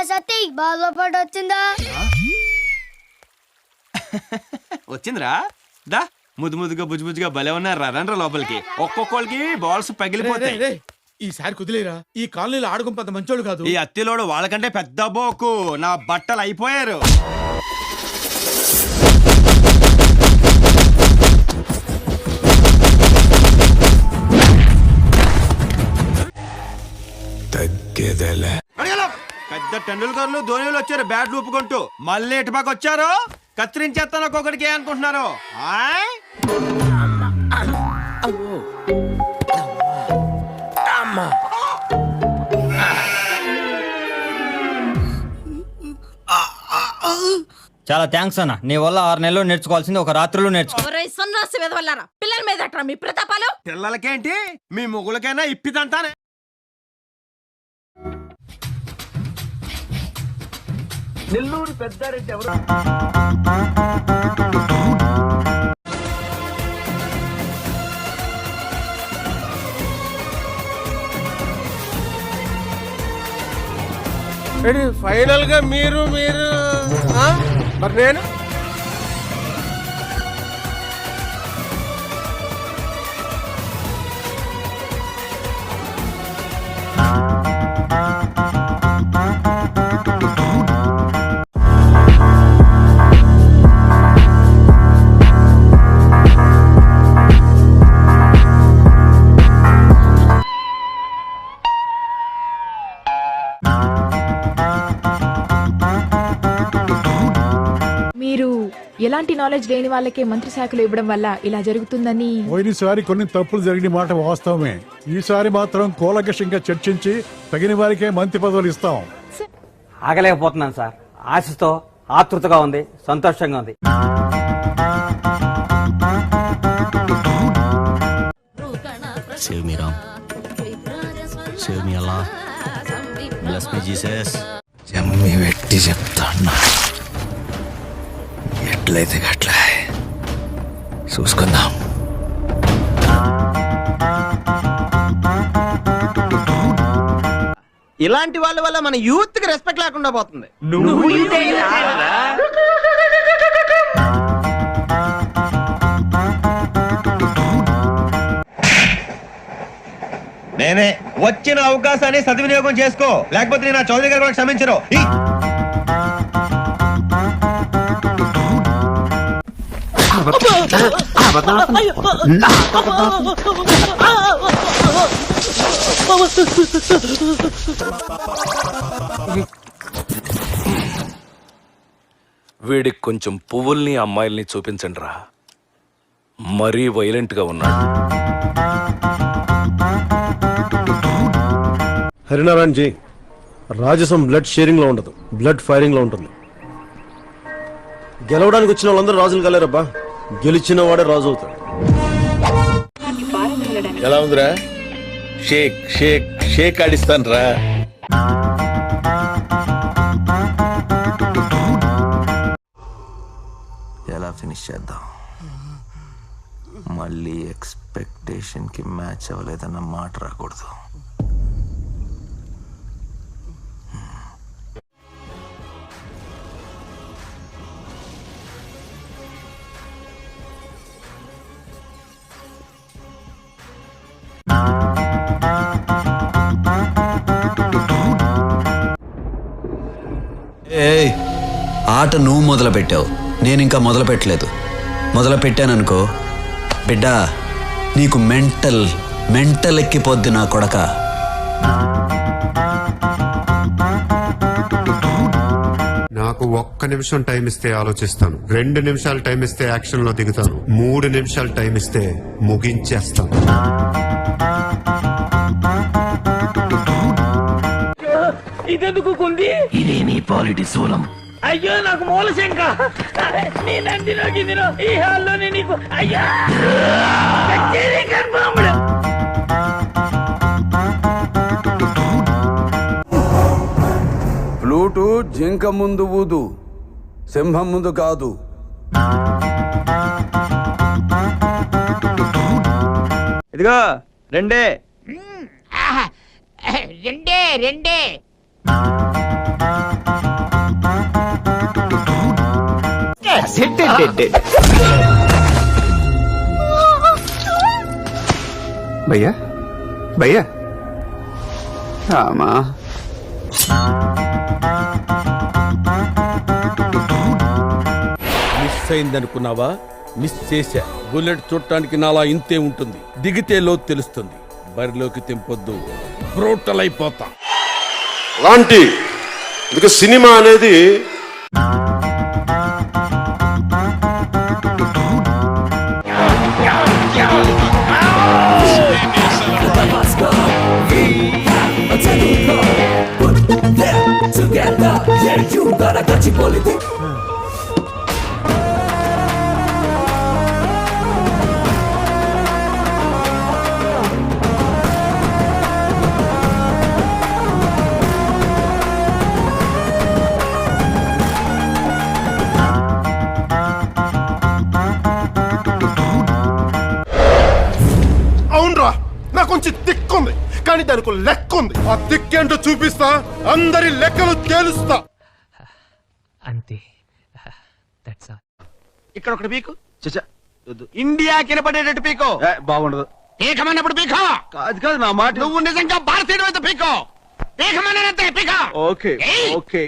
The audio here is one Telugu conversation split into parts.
సతీ బాగా పాట వచ్చిందా? వచ్చిందిరా. దా ముద్దు ముద్దుగా బుజ్జుగా భలే ఉన్నారు. రండ్రా లోపలికి. ఒక్కొక్కరికి బాల్స్ పగిలిపోతాయి. ఈసారి కుదిలేరా? ఈ కాలనీలో ఆడుకుంపంత మంచోళ్ళు కాదు. ఈ అత్తిలోడు వాళ్ళకంటే పెద్ద బోకు. నా బట్టలు అయిపోయారు. పెద్ద టెండూల్కర్లు ధోనిలు వచ్చారు బ్యాట్ ఊపుకుంటూ. మళ్ళీ ఎటుపాకు వచ్చారు. కత్తిరించేస్తాను ఒక్కొక్కడికి అనుకుంటున్నారు. చాలా థ్యాంక్స్ అన్న. నీ వల్ల 6 నెలలు నేర్చుకోవాల్సింది ఒక రాత్రిలో నేర్చుకో. పిల్లల మీద మీ ప్రతాపాలు. పిల్లలకేంటి మీ మొగులకైనా ఇప్పిదంతానే. నెల్లూరు పెద్దారెడ్డి ఎవరు? ఫైనల్ గా మీరు మరి నేను ఎలాంటి నాలెడ్జ్ లేని వాళ్ళకే మంత్రి శాఖలు ఇవ్వడం వల్ల ఇలా జరుగుతుందని. పోయినసారి కొన్ని తప్పులు జరిగిన మాట వాస్తవమే. ఈసారి మాత్రం కూలంకషంగా చర్చించి తగిన వారికే మంత్రి పదవులు ఇస్తాం. ఆగలేకపోతున్నాను సార్. ఆశతో ఆతృతగా ఉంది, సంతోషంగా ఉంది. Save me, Ram. Save me, Allah. Bless me, Jesus. జమ్మి పెట్టి చెప్తాను, ఎట్లయితే అట్లా చూసుకుందాం. ఇలాంటి వాళ్ళ వల్ల మన యూత్ కి రెస్పెక్ట్ లేకుండా పోతుంది. నేనే వచ్చిన అవకాశాన్ని సద్వినియోగం చేసుకో, లేకపోతే నేను చౌదరి గారు కూడా క్షమించరు. వీడికి కొంచెం పువ్వుల్ని అమ్మాయిల్ని చూపించండి రా, మరీ వైలెంట్ గా ఉన్నాడు. హరినారాయణ జీ, రాజసం బ్లడ్ షేరింగ్ లో ఉండదు, బ్లడ్ ఫైరింగ్ లో ఉంటుంది. గెలవడానికి వచ్చిన వాళ్ళందరూ రాజులు కలేరబ్బా, గెలిచిన వాడే రాజు అవుతాడు. ఎలా ఉందిరా? షేక్ షేక్ షేక్ ఆడిస్తాను రా. ఎలా ఫినిష్ చేద్దాం? మళ్ళీ ఎక్స్పెక్టేషన్ కి మ్యాచ్ అవ్వలేదన్న మాట రాకూడదు. ఆట నువ్వు మొదలు పెట్టావు, నేను ఇంకా మొదలు పెట్టలేదు. మొదలు పెట్టాననుకో బిడ్డ, నీకు మెంటల్ ఎక్కిపోద్ది నా కొడక. నాకు 1 నిమిషం టైం ఇస్తే ఆలోచిస్తాను, 2 నిమిషాలు టైం ఇస్తే యాక్షన్ లో దిగుతాను, 3 నిమిషాలు టైం ఇస్తే ముగించేస్తాను. ఇదెందుకు కుంది? ఇదే నీ పాలిటీ సూలం. అయ్యో నాకు మూలశంక. నేనందినో ఈ హాల్లోనే నీకు. అయ్యా ఫ్లూటు జింక ముందు ఊదు, సింహం ముందు కాదు. ఇదిగో రెండే. రెండే భయ్యా భయ్యా రామా మిస్ అయిందనుకున్నావా? మిస్ చేశా. బుల్లెట్ చుట్టానికి నాలా ఇంతే ఉంటుంది. దిగితే లోతు తెలుస్తుంది. బరిలోకి తెంపొద్దు, బ్రూటల్ అయిపోతా. అలాంటి అందుకే సినిమా అనేది అవునరా, నాకు కొంచెం దిక్కుంది కానీ దానికి లెక్క ఉంది. ఆ దిక్కేంటో చూపిస్తా, అందరి లెక్కలు తేలుస్తా. అంతే. ఇక్కడ ఒకటి పీకు. ఇండియా కినపడేటట్టు పీకో. బాగుండదు. ఏకమన్నప్పుడు పీకో. కాదు కాదు నా మాట. నువ్వు నిజంగా భారతీయుడు అయితే పీకో. ఏకమన్నంతే పీకో. Okay okay.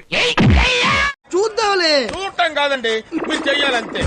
చూద్దాంలే. చూడటం కాదండి, మీరు చెయ్యాలంతే.